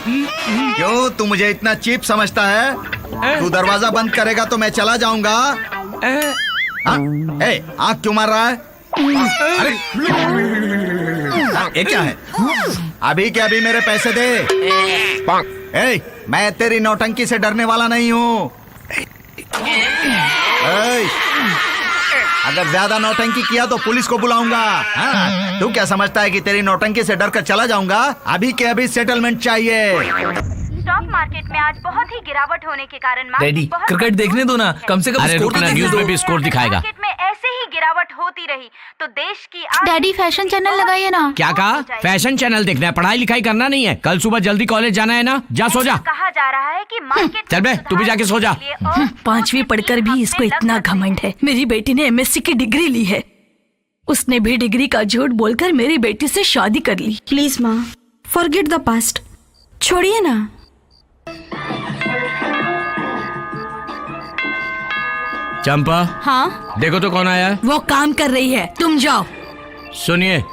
क्यों तू मुझे इतना चीप समझता है? तू दरवाजा बंद करेगा तो मैं चला जाऊंगा। आँख क्यों मार रहा है? अरे ये क्या है? अभी के अभी मेरे पैसे दे। मैं तेरी नौटंकी से डरने वाला नहीं हूँ। अगर ज्यादा नौटंकी किया तो पुलिस को बुलाऊंगा। हाँ? तू क्या समझता है कि तेरी नौटंकी से डर कर चला जाऊंगा? अभी के अभी सेटलमेंट चाहिए। स्टॉक मार्केट में आज बहुत ही गिरावट होने के कारण डैडी क्रिकेट देखने दो ना, कम से कम अरे रुकना, न्यूज़ में भी स्कोर दिखाएगा। मार्केट में ऐसे ही गिरावट होती रही तो देश की डैडी फैशन चैनल लगाइए ना। क्या कहा? फैशन चैनल देखना है, पढ़ाई लिखाई करना नहीं है। कल सुबह जल्दी कॉलेज जाना है ना, जा सो जा। कहा जा रहा है कि मार्केट चल बे, तू भी जाके सो जा। 5वीं पढ़कर भी इसको इतना घमंड है। मेरी बेटी ने MSc की डिग्री ली है, उसने भी डिग्री का झूठ बोलकर मेरी बेटी से शादी कर ली। प्लीज माँ, फॉरगेट द पास्ट, छोड़िए ना। चंपा, हाँ देखो तो कौन आया है। वो काम कर रही है, तुम जाओ। सुनिए,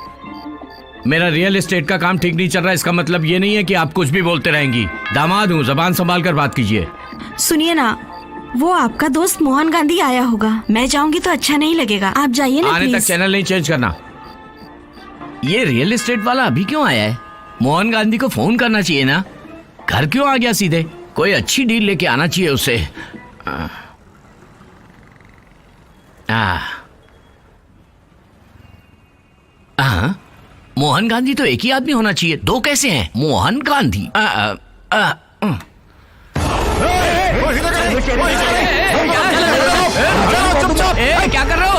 मेरा रियल एस्टेट का काम ठीक नहीं चल रहा है, इसका मतलब ये नहीं है कि आप कुछ भी बोलते रहेंगी। दामाद हूँ, जबान संभाल कर बात कीजिए। सुनिए ना, वो आपका दोस्त मोहन गांधी आया होगा। मैं जाऊंगी तो अच्छा नहीं लगेगा, आप जाइए ना आने प्लीज। तक चैनल नहीं चेंज करना। ये रियल एस्टेट वाला अभी क्यों आया है? मोहन गांधी को फोन करना चाहिए ना। घर क्यों आ गया सीधे? कोई अच्छी डील लेके आना चाहिए उसे। मोहन गांधी तो एक ही आदमी होना चाहिए, दो कैसे हैं? मोहन गांधी। क्या कर रहे हो?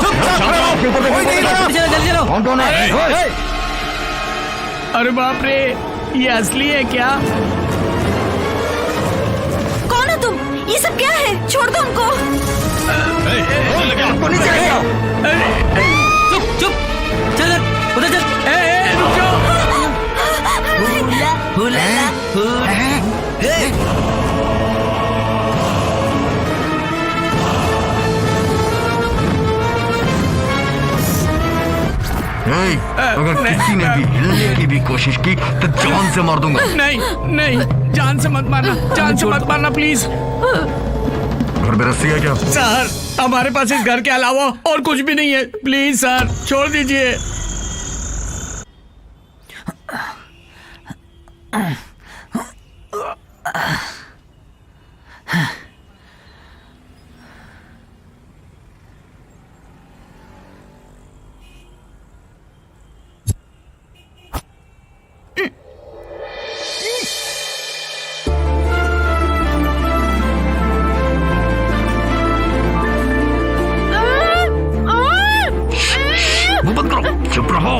अरे बाप रे, ये असली है क्या? कौन हो तुम? ये सब क्या है? छोड़ दो हमको। चुप चुप, चल उधर चल। रुक जाओ। अगर किसी ने भी हिलने की भी कोशिश की तो जान से मार दूंगा। नहीं नहीं, जान से मत मारना, जान से मत मारना प्लीज। घर में रस्सी है क्या? सर, हमारे पास इस घर के अलावा और कुछ भी नहीं है, प्लीज सर छोड़ दीजिए। बंद करो, चुप रहो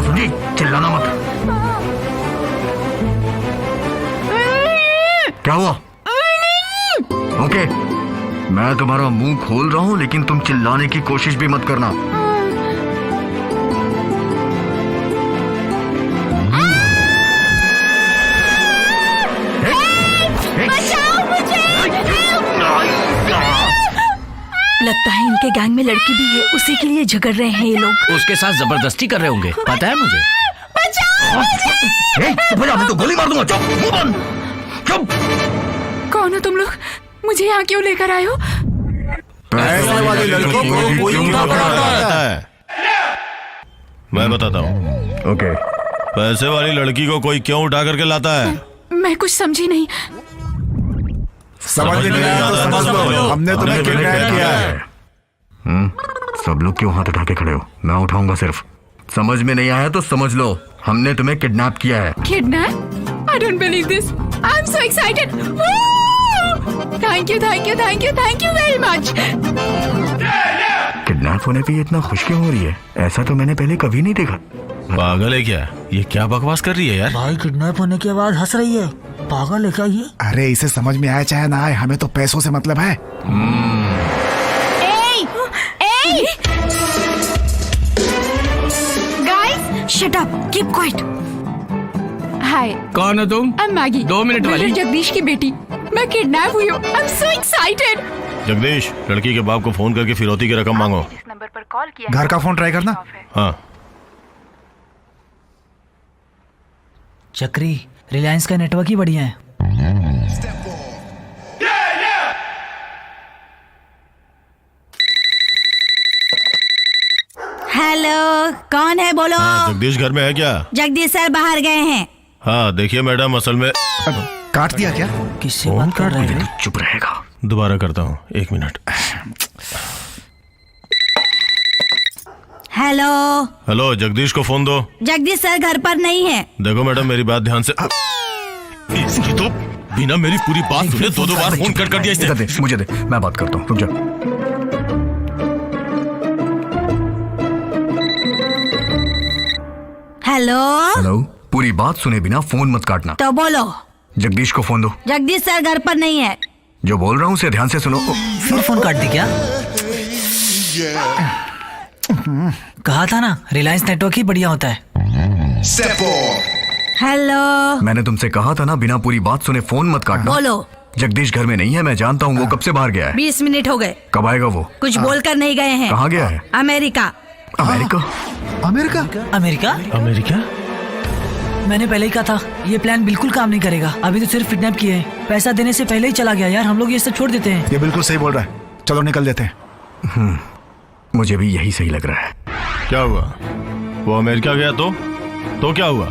सुजी, चिल्लाना मत। क्या हुआ? ओके, मैं तुम्हारा मुंह खोल रहा हूँ, लेकिन तुम चिल्लाने की कोशिश भी मत करना। लगता है इनके गैंग में लड़की भी है, उसी के लिए झगड़ रहे हैं ये लोग। उसके साथ जबरदस्ती कर रहे होंगे, पता है मुझे। मैं तो गोली मार दूंगा। चुप, मुंह बंद, चुप। कौन हो तुम लोग? मुझे यहाँ क्यों लेकर आए हो? पैसे वाली लड़कों को कोई उठा कर आता है। मैं बताता हूँ। ओके, पैसे वाली लड़की को कोई क्यों उठा करके लाता है? मैं कुछ समझी नहीं। समझ नहीं आया तो समझ लो, हमने तुम्हें किडनैप किया है। सब लोग क्यों हाथ उठा के खड़े हो? मैं उठाऊंगा सिर्फ। समझ में नहीं आया तो समझ लो, हमने तुम्हें किडनैप किया है। Kidnap? I don't believe this. I'm so excited. Thank you, thank you, thank you, thank you very much. Kidnap होने पे इतना खुश क्यों हो रही है? ऐसा तो मैंने पहले कभी नहीं देखा। पागल है क्या? ये क्या बकवास कर रही है यार? भाई किडनैप होने के बाद हंस रही है, पागल है क्या ये? अरे इसे समझ में आए चाहे ना आए, हमें तो पैसों से मतलब है। Guys, shut up, keep quiet. Hi, कौन हो तुम? I'm Maggie. 2 मिनट वाली। बिल्डर जगदीश की बेटी। मैं किडनैप हुई हूँ। I'm so excited. जगदीश, लड़की के बाप को फोन करके फिरौती की रकम मांगो। जिस नंबर पर कॉल किया घर का फोन ट्राई करना। हाँ, चक्री, रिलायंस का नेटवर्क ही बढ़िया है। हेलो, कौन है बोलो? हाँ, जगदीश घर में है क्या? जगदीश सर बाहर गए हैं। हाँ देखिए मैडम, असल में काट दिया क्या? किससे बात कर रहे हैं? चुप रहेगा। दोबारा करता हूँ, 1 मिनट। हेलो, हेलो, जगदीश को फोन दो। जगदीश सर घर पर नहीं है। देखो मैडम, मेरी बात ध्यान से। इसकी तो बिना मेरी पूरी बात सुने 2-2 बार फोन कट कर दिया इसने। दे, मुझे दे, मैं बात करता हूँ, रुक जा। हेलो, हेलो, पूरी बात सुने बिना फोन मत काटना। तो बोलो। जगदीश को फोन दो। जगदीश सर घर पर नहीं है। जो बोल रहा हूँ उसे ध्यान से सुनो। फिर फोन काट दी क्या? कहा था ना, रिलायंस नेटवर्क ही बढ़िया होता है। हेलो, मैंने तुमसे कहा था ना, बिना पूरी बात सुने फोन मत काटना। बोलो। जगदीश घर में नहीं है, मैं जानता हूँ। वो कब से बाहर गया है? 20 मिनट हो गए। कब आएगा वो? कुछ बोलकर नहीं गए हैं। कहाँ गया है? America. America? America? America? America? मैंने पहले ही कहा था, ये प्लान बिल्कुल काम नहीं करेगा। अभी तो सिर्फ किडनैप किए हैं, पैसा देने से पहले ही चला गया। यार हम लोग ये सब छोड़ देते हैं। ये बिल्कुल सही बोल रहा है, चलो निकल देते हैं। मुझे भी यही सही लग रहा है। क्या हुआ? वो अमेरिका गया तो क्या हुआ?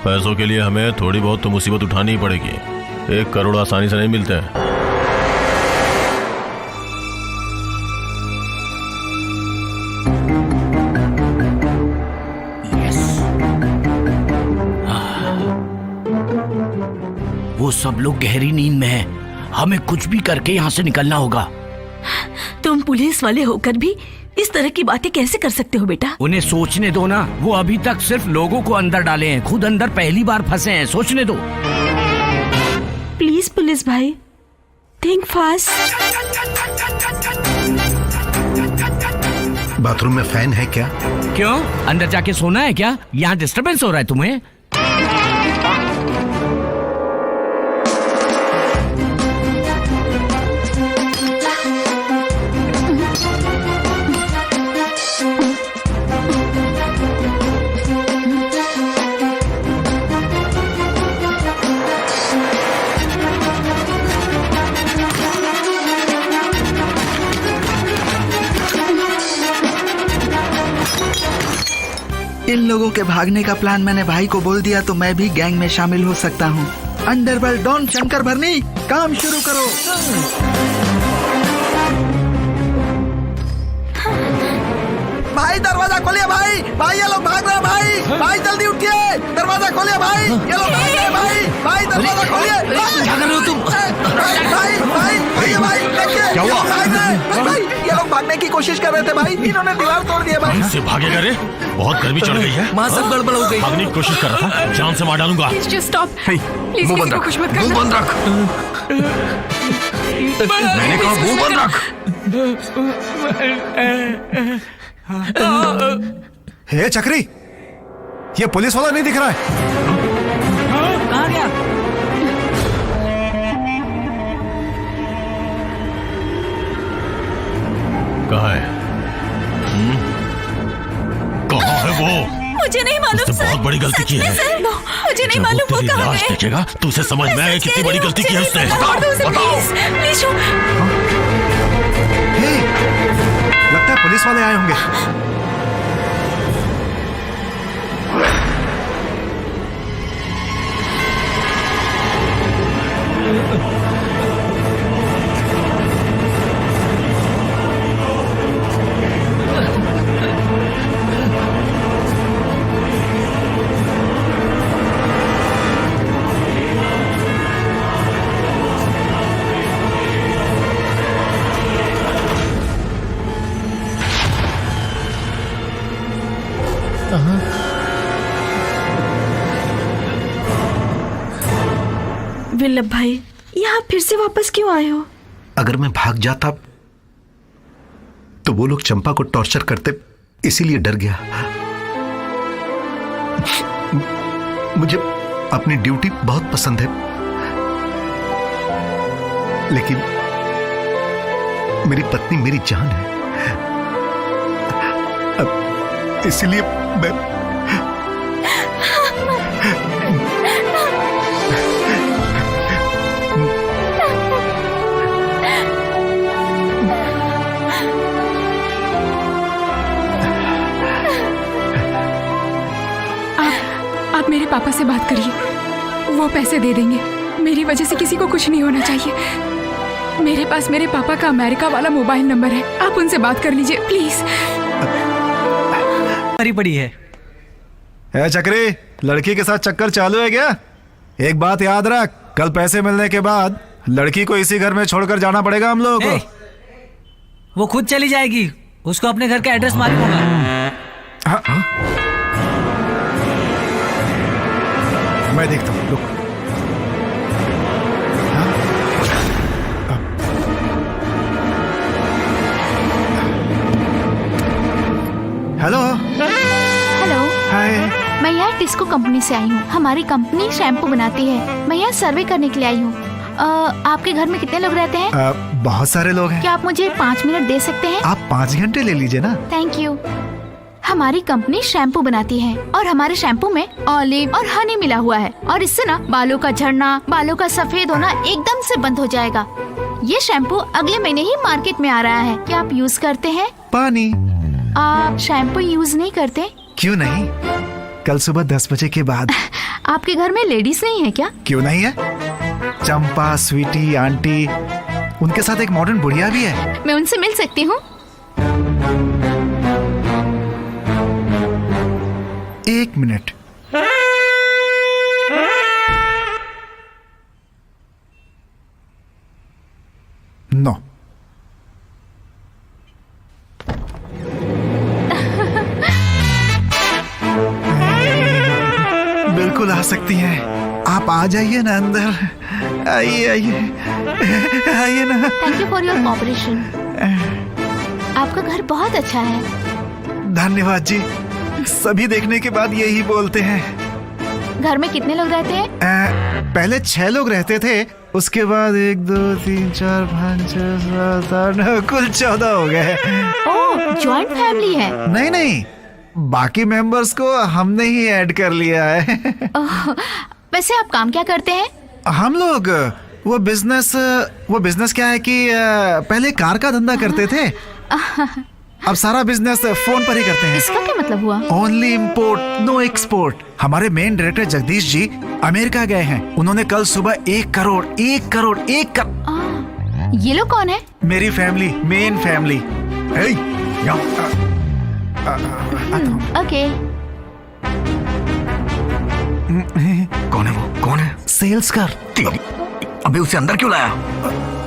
पैसों के लिए हमें थोड़ी बहुत तो मुसीबत उठानी ही पड़ेगी। 1 करोड़ आसानी से नहीं मिलते हैं। वो सब लोग गहरी नींद में हैं। हमें कुछ भी करके यहाँ से निकलना होगा। तुम पुलिस वाले होकर भी इस तरह की बातें कैसे कर सकते हो बेटा? उन्हें सोचने दो ना। वो अभी तक सिर्फ लोगों को अंदर डाले हैं, खुद अंदर पहली बार फंसे हैं। सोचने दो। प्लीज पुलिस भाई, थिंक फास्ट। बाथरूम में फैन है क्या? क्यों, अंदर जाके सोना है क्या? यहाँ डिस्टरबेंस हो रहा है तुम्हें? इन लोगों के भागने का प्लान मैंने भाई को बोल दिया तो मैं भी गैंग में शामिल हो सकता हूँ। अंडरवर्ल्ड डॉन शंकर भरनी, काम शुरू करो। भाई दरवाजा खोलिए भाई, भाई ये लोग भाग रहे हैं भाई, भाई जल्दी उठिए, दरवाजा खोलिए भाई, ये लोग भाग रहे हैं भाई, भाई दरवाजा खोलिए। क्या कर रहे हो तुम? भाई भाई भाई भाई देखिए, क्या हुआ? भाई ये लोग भागने की कोशिश कर रहे थे भाई, इन्होंने दीवार तोड़ दिया भाई। इससे भागेगा रे? बहुत गर्मी चढ़ गई है। वहाँ सब गड़बड़ हो गई। भागने की कोशिश कर रहा था, जान से मार डालूंगा। हे, मुंह बंद रख, मुंह बंद रख। मैंने कहा मुंह बंद रख। हे चक्री, ये पुलिस वाला नहीं दिख रहा है। कहाँ गया? कहाँ है? कहाँ है वो? मुझे नहीं मालूम उसने सर। बहुत बड़ी गलती की है। सर, मुझे नहीं जब मालूम वो तेरी कहाँ लाश गए। देखेगा तो उसे समझ में आएगा कितनी बड़ी गलती की है उसने। प्लीज हे, लगता है पुलिस वाले आए होंगे। विल्लभ भाई, यहाँ फिर से वापस क्यों आए हो? अगर मैं भाग जाता तो वो लोग चंपा को टॉर्चर करते, इसीलिए डर गया। मुझे अपनी ड्यूटी बहुत पसंद है, लेकिन मेरी पत्नी मेरी जान है। अब इसीलिए मैं पापा से बात करिए, वो पैसे दे देंगे। मेरी वजह से किसी को कुछ नहीं होना चाहिए। मेरे पास मेरे पापा का अमेरिका वाला मोबाइल नंबर है, आप उनसे बात कर लीजिए प्लीज। पड़ी है। ए चक्री, लड़की के साथ चक्कर चालू है क्या? एक बात याद रख, कल पैसे मिलने के बाद लड़की को इसी घर में छोड़कर जाना पड़ेगा हम लोगों को। वो खुद चली जाएगी, उसको अपने घर का एड्रेस मालूम होगा। हाँ? मैं देखता हूँ, रुक। हेलो। हेलो। हाय। मैं यहाँ टिस्को कंपनी से आई हूँ। हमारी कंपनी शैम्पू बनाती है। मैं यहाँ सर्वे करने के लिए आई हूँ। आपके घर में कितने लोग रहते हैं? बहुत सारे लोग हैं। क्या आप मुझे 5 मिनट दे सकते हैं? आप 5 घंटे ले लीजिए ना। Thank you. हमारी कंपनी शैम्पू बनाती है और हमारे शैम्पू में ऑलिव और हनी मिला हुआ है और इससे ना बालों का झड़ना, बालों का सफेद होना एकदम से बंद हो जाएगा। ये शैम्पू अगले महीने ही मार्केट में आ रहा है। क्या आप यूज करते हैं? पानी। आप शैम्पू यूज नहीं करते? क्यों नहीं, कल सुबह 10 बजे के बाद। आपके घर में लेडीज नहीं है क्या? क्यों नहीं है, चंपा, स्वीटी, आंटी, उनके साथ एक मॉडर्न बुढ़िया भी है। मैं उनसे मिल सकती हूँ? 1 मिनट। नो। बिल्कुल आ सकती हैं। आप आ जाइए ना अंदर। आइए आइए आइए ना। Thank you for your cooperation. आपका घर बहुत अच्छा है। धन्यवाद जी। सभी देखने के बाद यही बोलते हैं। घर में कितने लोग रहते हैं? पहले 6 लोग रहते थे, उसके बाद 1 2 3 4 5 6 7 8 9 कुल 14 हो गए। ओह, जॉइंट फैमिली है? नहीं नहीं, बाकी मेंबर्स को हमने ही ऐड कर लिया है। वैसे आप काम क्या करते हैं? हम लोग वो बिजनेस क्या है कि पहले कार का धंधा करते थे, अब सारा बिजनेस फोन पर ही करते हैं। इसका क्या मतलब हुआ? Only import no export. हमारे main director Jagdish ji America गए हैं। उन्होंने कल सुबह 1 करोड़। ये लोग कौन है? मेरी फैमिली, मेन फैमिली। ओके। कौन है वो? कौन है? सेल्स कर। अबे उसे अंदर क्यों लाया?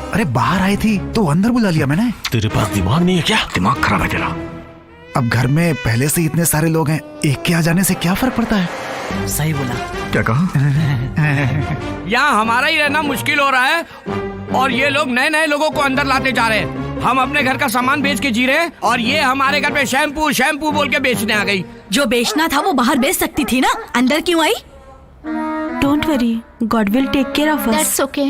अरे बाहर आई थी तो अंदर बुला लिया मैंने। तेरे पास दिमाग नहीं है क्या? दिमाग खराब है तेरा। अब घर में पहले से इतने सारे लोग हैं, एक के आ जाने से क्या फर्क पड़ता है? सही बोला। क्या कहा? यहाँ हमारा ही रहना मुश्किल हो रहा है और ये लोग नए नए लोगों को अंदर लाते जा रहे हैं। हम अपने घर का सामान बेच के जी रहे हैं और ये हमारे घर पे शैम्पू बोल के बेचने आ गई। जो बेचना था वो बाहर बेच सकती थी ना, अंदर क्यों आई? Don't worry, God will take care of us. That's okay.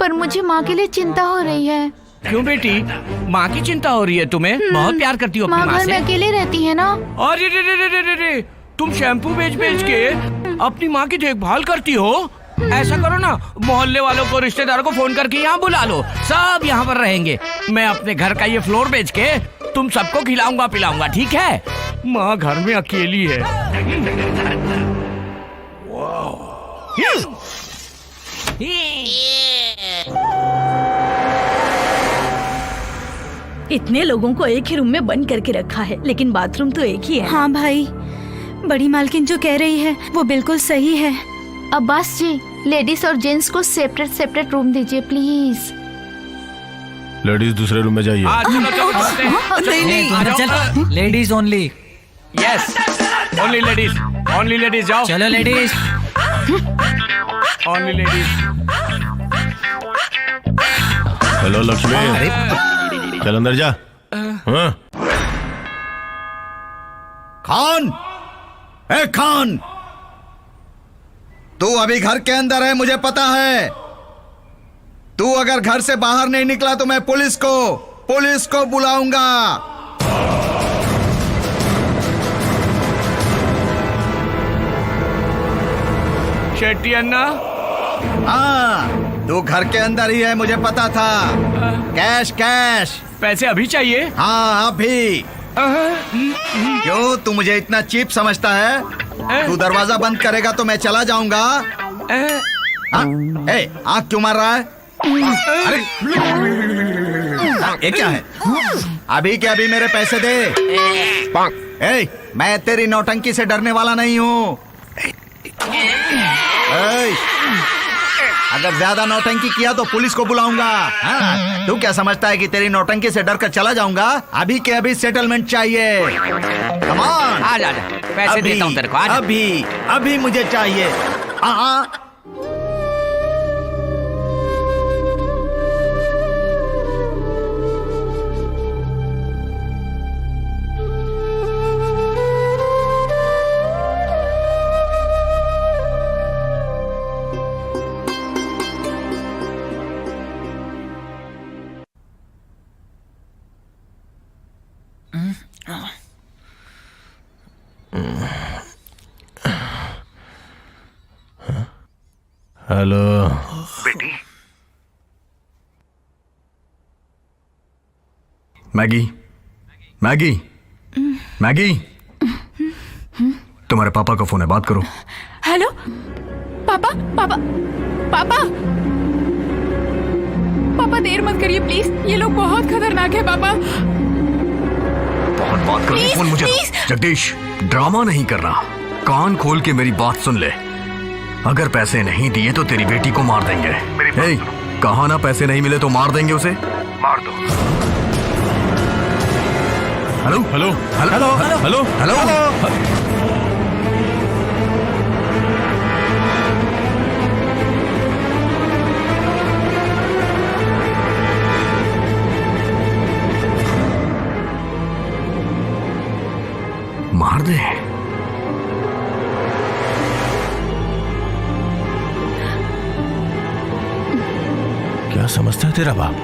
पर मुझे माँ के लिए चिंता हो रही है। क्यों बेटी, माँ की चिंता हो रही है तुम्हें? बहुत प्यार करती हो अपनी माँ माँ घर से। में अकेले रहती है ना। अरे रे, तुम शैम्पू बेच के अपनी माँ की देखभाल करती हो? ऐसा करो ना, मोहल्ले वालों को, रिश्तेदारों को फोन करके यहाँ बुला लो, सब यहाँ पर रहेंगे। मैं अपने घर का ये फ्लोर बेच के तुम सबको खिलाऊंगा पिलाऊंगा, ठीक है? माँ घर में अकेली है। इतने लोगों को एक ही रूम में बंद करके रखा है, लेकिन बाथरूम तो एक ही है। हाँ भाई, बड़ी मालकिन जो कह रही है वो बिल्कुल सही है। अब्बास जी, लेडीज और जेंट्स को सेपरेट रूम दीजिए प्लीज। लेडीज दूसरे रूम में जाइए। नहीं, ladies only. Yes, only ladies जाओ। चलो ladies, only ladies. Hello Lakshmi, चल अंदर जा। हाँ? खान, ए खान, तू अभी घर के अंदर है, मुझे पता है। तू अगर घर से बाहर नहीं निकला तो मैं पुलिस को बुलाऊंगा। शेट्टी अन्ना। हाँ, तू घर के अंदर ही है, मुझे पता था। कैश। पैसे अभी चाहिए? हाँ अभी। क्यों तू मुझे इतना चीप समझता है? तू दरवाजा बंद करेगा तो मैं चला जाऊंगा। आँख क्यों मार रहा है? अरे ये क्या है? अभी के अभी मेरे पैसे दे। मैं तेरी नौटंकी से डरने वाला नहीं हूँ। अगर ज्यादा नौटंकी किया तो पुलिस को बुलाऊंगा। तू क्या समझता है कि तेरी नौटंकी से डर कर चला जाऊंगा? अभी के अभी सेटलमेंट चाहिए। कम ऑन, आ जा, पैसे देता हूँ तेरे को। अभी मुझे चाहिए। हेलो बेटी। मैगी, मैगी, मैगी, तुम्हारे पापा का फोन है, बात करो। हेलो पापा, पापा, पापा, पापा देर मत करिए प्लीज, ये लोग बहुत खतरनाक है पापा। बहुत बात कर, फोन मुझे दो। जगदीश, ड्रामा नहीं करना, कान खोल के मेरी बात सुन ले। अगर पैसे नहीं दिए तो तेरी बेटी को मार देंगे। कहा ना पैसे नहीं मिले तो मार देंगे उसे। मार दो। Hello hello hello hello hello मार दे। क्या समझता है तेरा बाप?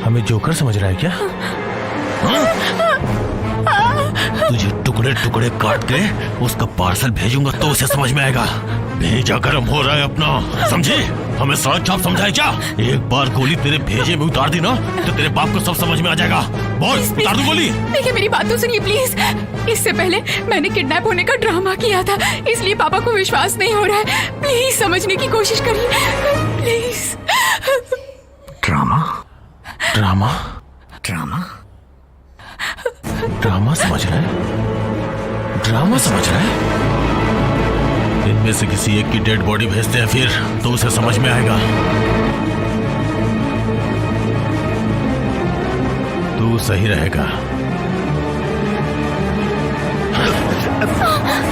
हमें जोकर समझ रहा है क्या? तुझे टुकड़े टुकड़े काट के उसका पार्सल भेजूंगा तो उसे समझ में आएगा। भेजा गर्म हो रहा है अपना, समझे? हमें सड़क चाप समझाए क्या? एक बार गोली तेरे भेजे में उतार दी ना तो तेरे बाप को सब समझ में आ जाएगा। बोल, उतार दू गोली। देखिए मेरी बात तो सुनिए प्लीज। इससे पहले मैंने किडनैप होने का ड्रामा किया था, इसलिए पापा को विश्वास नहीं हो रहा है। प्लीज समझने की कोशिश करिए please. Drama, drama, drama, drama समझ रहा है? ड्रामा समझ रहा है? इनमें से किसी एक की डेड बॉडी भेजते हैं फिर तो उसे समझ में आएगा। तू सही रहेगा।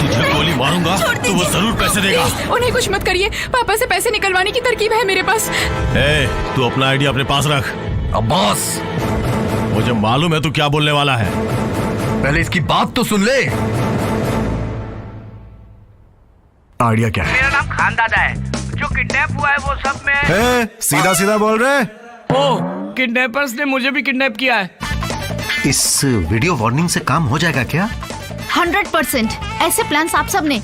तुझे गोली मारूंगा तो वो जरूर पैसे देगा। उन्हें कुछ मत करिए, पापा से पैसे निकलवाने की तरकीब है मेरे पास। तू अपना आइडिया अपने पास रख। अब्बास, मुझे मालूम है तू क्या बोलने वाला है। पहले इसकी बात तो सुन ले। आइडिया क्या है? मेरा नाम खान दादा है। जो किडनैप हुआ है वो सब में। सीधा सीधा बोल रहे। ओ, किडनैपर्स ने मुझे भी किडनैप किया है। इस वीडियो वार्निंग से काम हो जाएगा क्या? 100% ऐसे प्लान्स आप सब ने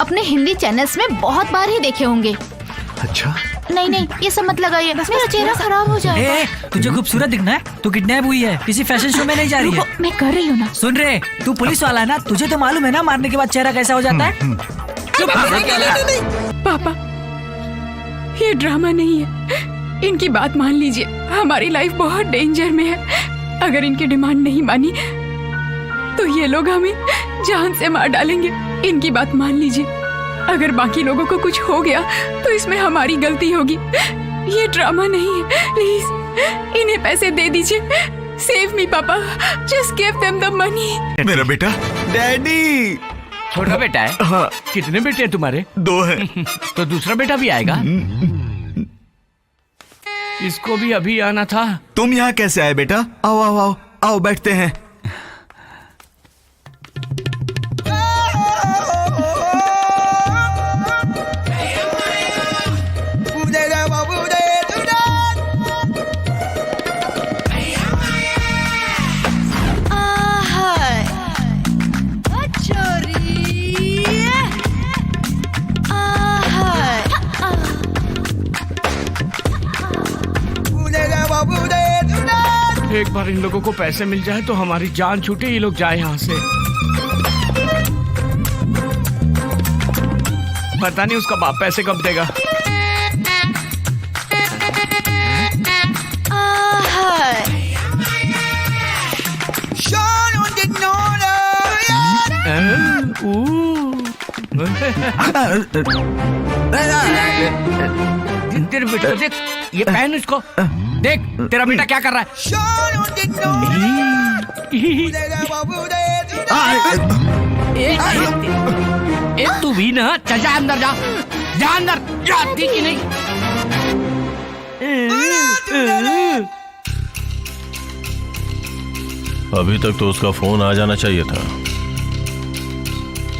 अपने हिंदी चैनल्स में बहुत बार ही देखे होंगे। अच्छा, नहीं, ये सब मत लगाइए, मेरा चेहरा खराब हो जाएगा। तुझे खूबसूरत दिखना है? तू किडनैप हुई है, किसी फैशन शो में नहीं जा रही है। मैं कर रही हूँ ना। सुन रहे, तू पुलिस वाला है ना, तुझे तो मालूम है ना मारने के बाद चेहरा कैसा हो जाता है। पापा, ये ड्रामा नहीं है, इनकी बात मान लीजिए। हमारी लाइफ बहुत डेंजर में है। अगर इनकी डिमांड नहीं मानी तो ये लोग हमें जान से मार डालेंगे। इनकी बात मान लीजिए। अगर बाकी लोगों को कुछ हो गया तो इसमें हमारी गलती होगी। ये ड्रामा नहीं है, प्लीज इन्हें पैसे दे दीजिए। सेव मी पापा, just give them the money. मेरा बेटा। डैडी। छोटा बेटा है? हाँ। कितने बेटे हैं तुम्हारे? 2 हैं। तो दूसरा बेटा भी आएगा? इसको भी अभी आना था। तुम यहाँ कैसे आए बेटा? आओ आओ आओ आओ, बैठते हैं। एक बार इन लोगों को पैसे मिल जाए तो हमारी जान छूटे, ये लोग जाए यहाँ से। पता नहीं उसका बाप पैसे कब देगा। तेरे बेटा देख, ये पहन इसको, देख तेरा बेटा क्या कर रहा है। तू भी ना, चल जा अंदर, जा अंदर, जाती कि नहीं। अभी तक तो उसका फोन आ जाना चाहिए था।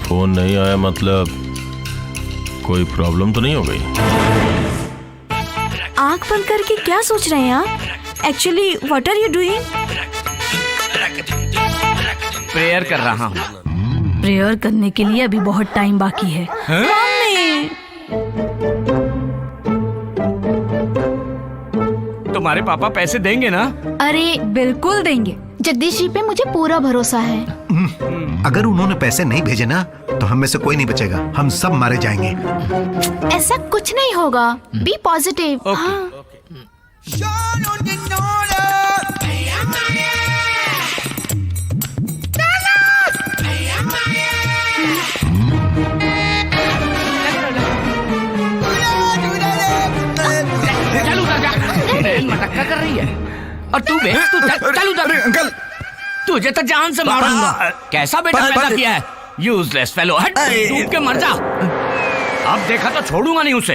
फोन नहीं आया मतलब कोई प्रॉब्लम तो नहीं हो गई? आंख बंद करके क्या सोच रहे हैं आप? Actually what are you doing? Prayer कर रहा हूँ। प्रेयर करने के लिए अभी बहुत टाइम बाकी है। तुम्हारे पापा पैसे देंगे ना? अरे बिल्कुल देंगे। जगदीश जी पे मुझे पूरा भरोसा है। अगर उन्होंने पैसे नहीं भेजे ना तो हम में से कोई नहीं बचेगा, हम सब मारे जाएंगे। ऐसा कुछ नहीं होगा, बी पॉजिटिव। हाँ। चल उधर जा, मटक्का कर रही है। और तू बे, तू चल उधर। अंकल तुझे तो जान से मार दूंगा। कैसा बेटा पैदा किया है, यूजलेस फेलो, हट, डूब के मर जा। अब देखा तो छोड़ूंगा नहीं उसे।